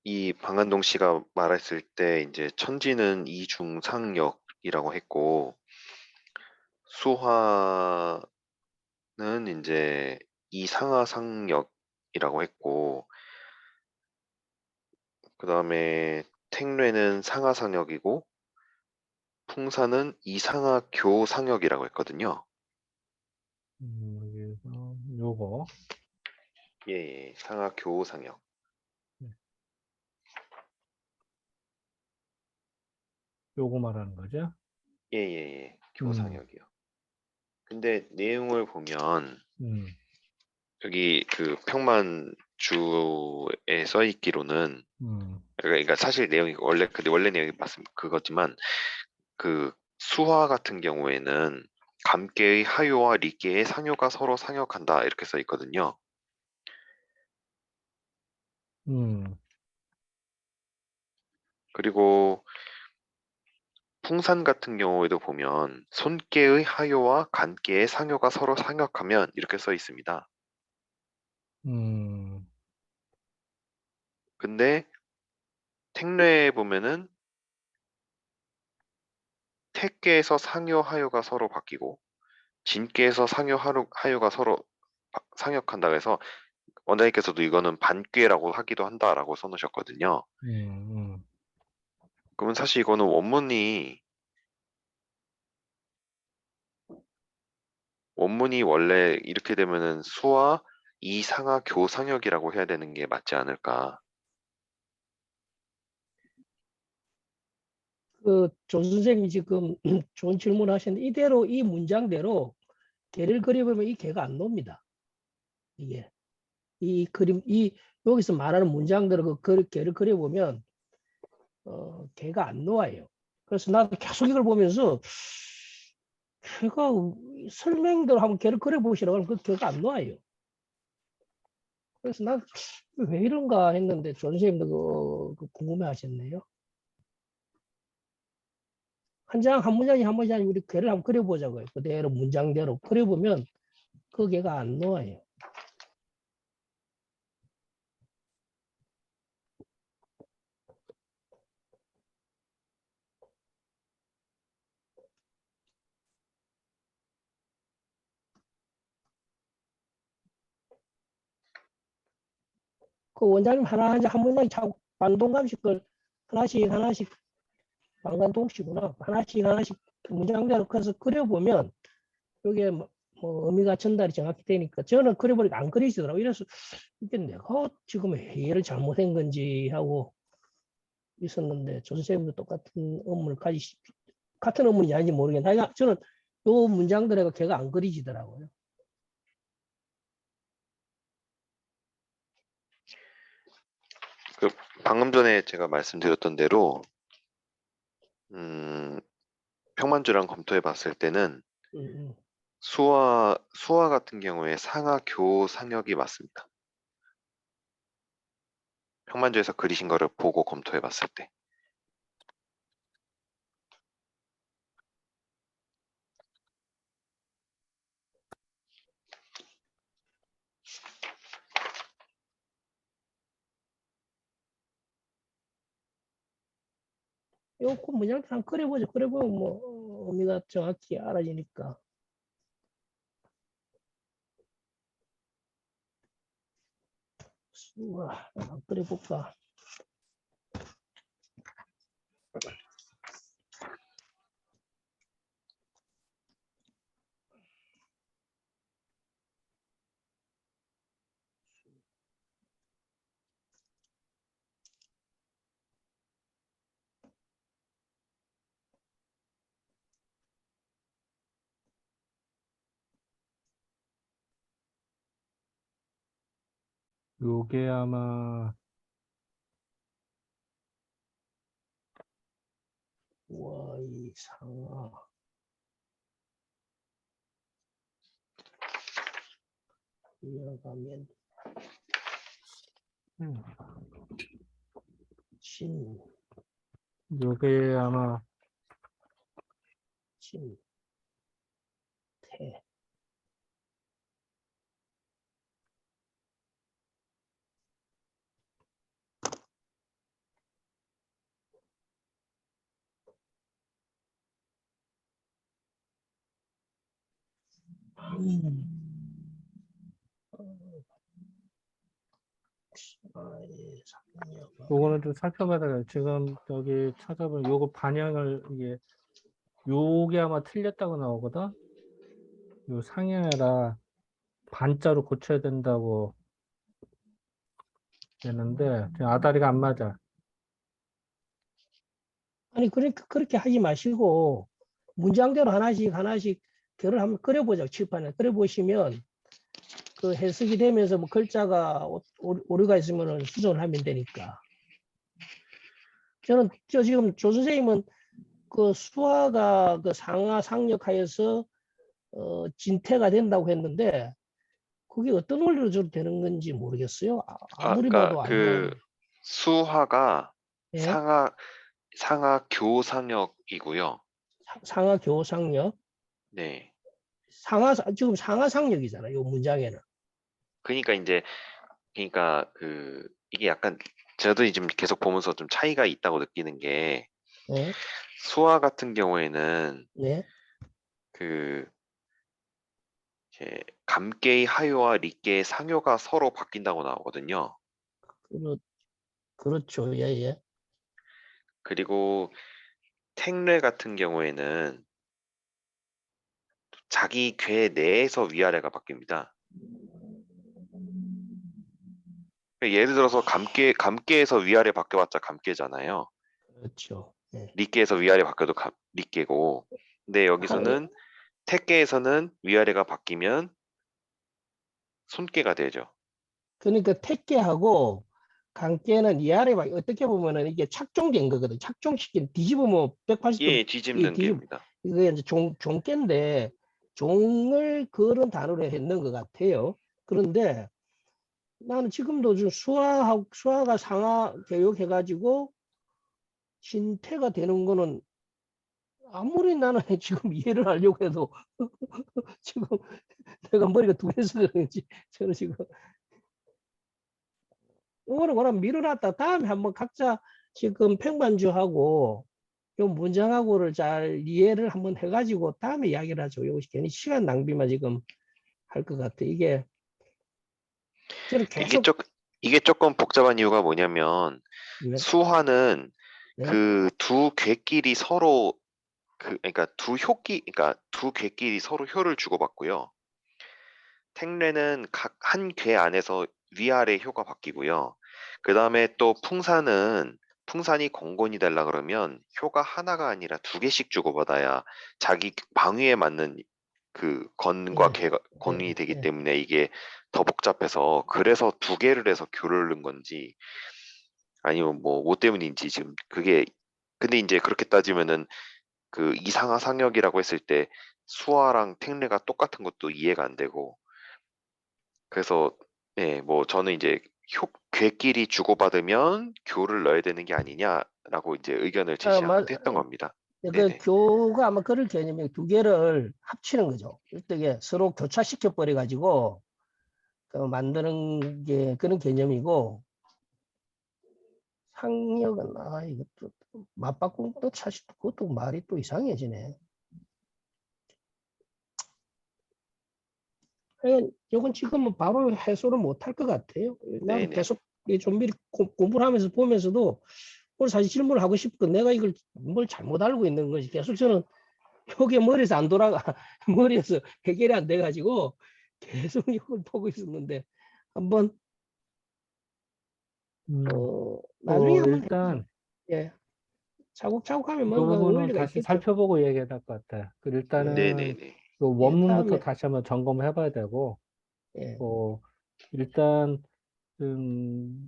S2: 이 방한동 씨가 말했을 때 이제 천지는 이중상역이라고 했고 수화는 이제 이상하상역이라고 했고 그 다음에 택뇌는 상하상역이고 풍사는 이상하교상역이라고 했거든요.
S1: 여기서 요거.
S2: 예, 예, 상하교상역.
S1: 요거 말하는 거죠?
S2: 예, 예, 예,
S1: 음,
S2: 교상역이요. 근데 내용을 보면
S1: 음,
S2: 여기 그 평만주에 써 있기로는
S1: 음,
S2: 그러니까 사실 내용이 원래 근데 원래 내용이 맞습니다. 그거지만 그 수화 같은 경우에는 감계의 하요와 리계의 상요가 서로 상역한다 이렇게 써 있거든요.
S1: 음,
S2: 그리고 풍산 같은 경우에도 보면 손계의 하요와 간계의 상요가 서로 상역하면 이렇게 써 있습니다.
S1: 음,
S2: 근데 택례에 보면은 택계에서 상요 하요가 서로 바뀌고 진계에서 상요 하요가 서로 상역한다 해서 원장님께서도 이거는 반꾀라고 하기도 한다라고 써놓으셨거든요.
S1: 음.
S2: 그러면 사실 이거는 원문이 원래 이렇게 되면은 수와 이상하 교상역이라고 해야 되는 게 맞지 않을까?
S3: 조 선생님이 지금 좋은 질문 하셨는데 이대로 이 문장대로 개를 그려보면 이 개가 안 놉니다. 이게 이 그림 이 여기서 말하는 문장대로 개를 그려보면 개가 안 놓아요. 그래서 나도 계속 이걸 보면서 개가 설명대로 한번 개를 그려보시라고 하면 그 개가 안 놓아요. 그래서 난 왜 이런가 했는데 조 선생님도 궁금해 하셨네요. 한 문장이 한 문장이 우리 개를 한번 그려보자고요. 그대로 문장대로 그려보면 그 개가 안 놓아요. 그 원장님 하나하나 한 문장이 참 반동감씩 걸 하나씩 방간동시구나. 하나씩 문장대로 그래서 그려보면 이게 뭐 의미가 전달이 정확히 되니까 저는 그려보니까 안 그리시더라고. 이래서 이게 내가 지금 회의를 잘못한 건지 하고 있었는데 조 선생님도 똑같은 업무를 같은 업무인지 아닌지 모르겠는데 하여간 저는 요 문장들에가 걔가 안 그리지더라고요.
S2: 그 방금 전에 제가 말씀드렸던 대로 음, 평만주랑 검토해 봤을 때는
S3: 음, 음.
S2: 수화 같은 경우에 상하 교상역이 맞습니다. 평만주에서 그리신 거를 보고 검토해 봤을 때.
S3: 요거 문장 한 그려보죠. 그려보면 뭐 의미가 정확히 알아지니까. 우와, 한번 그려볼까.
S1: 요게 아마
S3: 우와, 이 상하. 이어가면
S1: 음,
S3: 진,
S1: 요게 아마
S3: 진, 태.
S1: 요거는 좀 살펴봐야 돼요. 지금 여기 찾아보면 요거 반영을 이게 요게 아마 틀렸다고 나오거든. 요 상향해라 반자로 고쳐야 된다고 되는데 지금 아다리가 안 맞아.
S3: 아니 그러니까 그렇게 하지 마시고 문장대로 하나씩 하나씩 결을 한번 그려보자. 칠판에 그려보시면 그 해석이 되면서 뭐 글자가 오류가 있으면 수정하면 되니까. 저는 지금 조 선생님은 그 수화가 그 상하 상역하여서 진태가 된다고 했는데 그게 어떤 원리로 저렇게 되는 건지 모르겠어요. 아무리
S2: 그러니까
S3: 봐도 안
S2: 그
S3: 나오는.
S2: 수화가
S3: 예?
S2: 상하 교상역이고요.
S3: 상하 교상역,
S2: 네.
S3: 지금 상하 상역이잖아요. 이 문장에는.
S2: 그러니까 이제 그러니까 이게 약간 저도 지금 계속 보면서 좀 차이가 있다고 느끼는 게
S3: 예?
S2: 수화 같은 경우에는
S3: 네,
S2: 그 이제 감개의 하요와 리께의 상요가 서로 바뀐다고 나오거든요.
S3: 그렇, 그렇죠. 예, 예.
S2: 그리고 택례 같은 경우에는 자기 괴 내에서 위아래가 바뀝니다. 예를 들어서 감개에서 위아래 바뀌어봤자 감개잖아요.
S3: 그렇죠. 예.
S2: 리께에서 위아래 바뀌어도 리께고. 근데
S3: 한,
S2: 여기서는 택개에서는 위아래가 바뀌면 손께가 되죠.
S3: 그러니까 택계하고 강계는 위아래가 어떻게 보면은 이게 착종된 거거든. 착종시킨 뒤집으면 180도
S2: 예, 뒤집는 개입니다.
S3: 이게 이제 종계인데 종을 그런 단어로 했는 것 같아요. 그런데 나는 지금도 좀 수화가 상하 교육해가지고 진태가 되는 거는 아무리 나는 지금 이해를 하려고 해도 지금 내가 머리가 둔해서 그런지 저는 지금 이거는 그냥 밀어놨다 다음에 한번 각자 지금 팽반주하고 요 문장하고를 잘 이해를 한번 해가지고 다음에 이야기를 하죠. 이것이 괜히 시간 낭비만 지금 할 것 같아. 이게 저는
S2: 이게
S3: 계속
S2: 조금 복잡한 이유가 뭐냐면
S3: 네,
S2: 수화는
S3: 네,
S2: 그 두 궤끼리 서로 그러니까 그러니까 두 궤끼리 서로 효를 주고받고요. 택례는 각 한 궤 안에서 위아래 효가 바뀌고요. 그 다음에 또 풍산이 건곤이 되려 그러면 효가 하나가 아니라 두 개씩 주고받아야 자기 방위에 맞는 그 건과
S3: 예,
S2: 궤가 건이
S3: 예,
S2: 되기
S3: 예.
S2: 때문에 이게 더 복잡해서 그래서 두 개를 해서 교를 넣은 건지 아니면 뭐 때문인지 지금 그게 근데 이제 그렇게 따지면은 그 이상하 상역이라고 했을 때 수화랑 택례가 똑같은 것도 이해가 안 되고 그래서 예, 뭐 저는 이제 궤끼리 주고받으면 교를 넣어야 되는 게 아니냐라고 이제 의견을 제시했던 겁니다.
S3: 그
S2: 네네.
S3: 교가 아마 그런 개념이 두 개를 합치는 거죠. 일대에 서로 교차시켜 버려 가지고 그 만드는 게 그런 개념이고 상역은 이것도 맞바꾸면 또 사실 그것도 말이 또 이상해지네. 이건 지금은 바로 해소를 못 할 것 같아요. 나도
S2: 네네.
S3: 계속 좀 미리 공부를 하면서 보면서도 오늘 사실 질문을 하고 싶고 내가 이걸 뭘 잘못 알고 있는 거지. 계속 저는 이게 머리에서 안 돌아가 머리에서 해결이 안 돼가지고 계속 이걸 보고 있었는데 한번 나중에 한번 해보죠.
S1: 일단
S3: 예, 차곡차곡 하면
S1: 이
S3: 뭔가
S1: 부분은
S3: 원리가
S1: 다시
S3: 있겠죠.
S1: 살펴보고 얘기해야 될 것 같아.
S3: 예,
S1: 일단은
S2: 네네네.
S1: 그
S3: 예,
S1: 원문부터
S3: 다음에
S1: 다시 한번 점검을 해봐야 되고,
S3: 예,
S1: 뭐 일단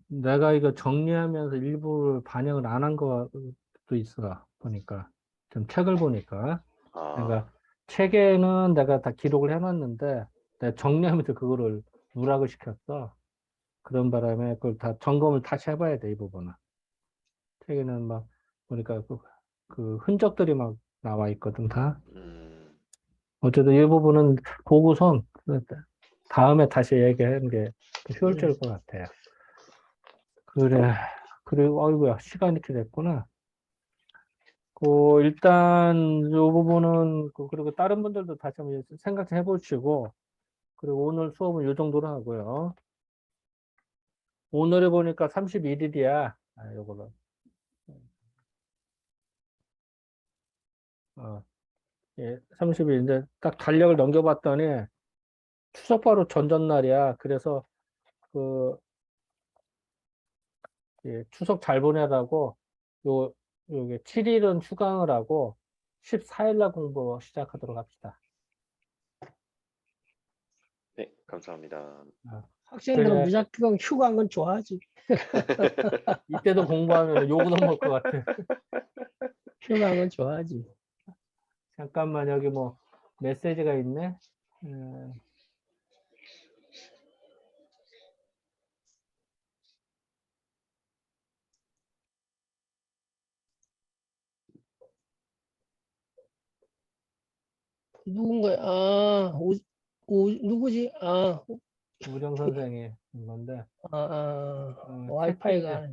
S1: 내가 이거 정리하면서 일부를 반영을 안 한 것도 있어 보니까 좀 책을 보니까
S2: 아,
S1: 내가 책에는 내가 다 기록을 해놨는데 내가 정리하면서 그거를 누락을 시켰어. 그런 바람에 그걸 다 점검을 다시 해봐야 돼, 이 부분은. 책에는 막 보니까 그 흔적들이 막 나와 있거든 다.
S2: 음,
S1: 어쨌든 이 부분은 보고선 다음에 다시 얘기하는 게 더 효율적일 것 같아요. 그래. 그리고 아이고야 시간이 이렇게 됐구나. 일단 이 부분은 그리고 다른 분들도 다시 한번 생각 좀 해보시고 그리고 오늘 수업은 이 정도로 하고요. 오늘에 보니까 31일이야. 아, 요거를. 예, 30일인데 딱 달력을 넘겨봤더니 추석 바로 전전날이야. 그래서 그 예, 추석 잘 보내라고 요게 7일은 휴강을 하고 14일 날 공부 시작하도록 합시다.
S2: 네, 감사합니다.
S3: 학생들은
S1: 그래.
S3: 무작정 휴가한 건 좋아하지.
S1: 이때도 공부하면 욕은 먹을 것 같아.
S3: 휴가한 건 좋아하지.
S1: 잠깐만 여기 뭐 메시지가 있네.
S3: 누군가요? 누구지?
S1: 우정 선생이 건데 채팅이야.
S3: 와이파이가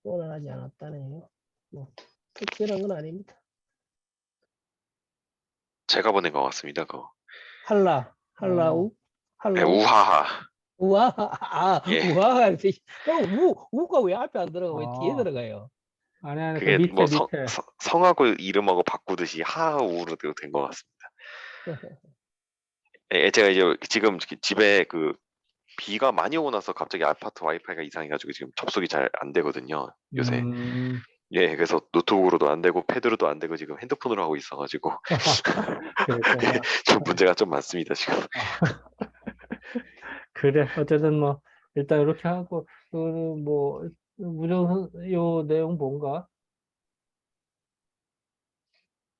S3: 오늘하지 않았다네요. 뭐, 특별한 건 아닙니다.
S2: 제가 보낸 것 같습니다. 그거.
S3: 할라우,
S2: 네,
S3: 할로우,
S2: 우하하.
S3: 우아하,
S2: 예.
S3: 우아하. 우가 왜 앞에 안 들어가? 왜 뒤에
S1: 어.
S3: 들어가요?
S1: 아니 그
S2: 그게
S1: 밑에
S2: 뭐
S1: 밑에.
S2: 성하고 이름하고 바꾸듯이 하하우로 된 것 같습니다. 예, 제가 이제 지금 집에 그 비가 많이 오고 나서 갑자기 아파트 와이파이가 이상해가지고 지금 접속이 잘 안 되거든요. 요새. 예, 그래서 노트북으로도 안 되고 패드로도 안 되고 지금 핸드폰으로 하고 있어가지고
S1: 그랬구나.
S2: 좀 문제가 좀 많습니다 지금.
S1: 그래 어쨌든 뭐 일단 이렇게 하고 뭐 우정 요 내용 뭔가?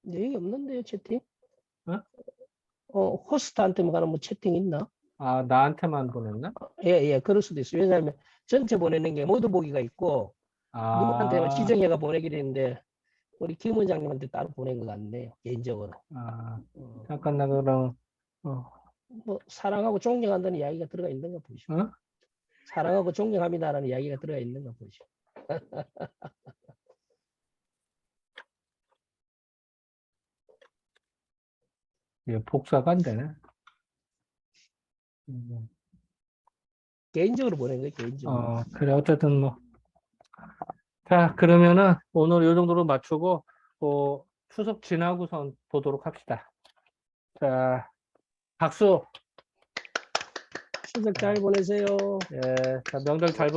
S3: 내용이 없는데요, 채팅?
S1: 어?
S3: 호스트한테만 가는 뭐 채팅 있나?
S1: 아 나한테만 보냈나?
S3: 예, 그럴 수도 있어요. 왜냐하면 전체 보내는 게 모두 보기가 있고, 누구한테만
S1: 아,
S3: 지정해가 보내기로 했는데, 우리 김 원장님한테 따로 보낸 것 같네요, 개인적으로.
S1: 잠깐 나 그럼
S3: 뭐, 사랑하고 존경한다는 이야기가 들어가 있는 거 보시죠.
S1: 어?
S3: 사랑하고 존경합니다라는 이야기가 들어가 있는 거 보시죠.
S1: 이게 복사가 안 되네.
S3: 개인적으로 보낸 거예요, 개인적으로.
S1: 그래 어쨌든 뭐 자 그러면은 오늘 이 정도로 맞추고 추석 지나고선 보도록 합시다. 자 박수.
S3: 추석 잘 보내세요.
S1: 예, 자 명절 잘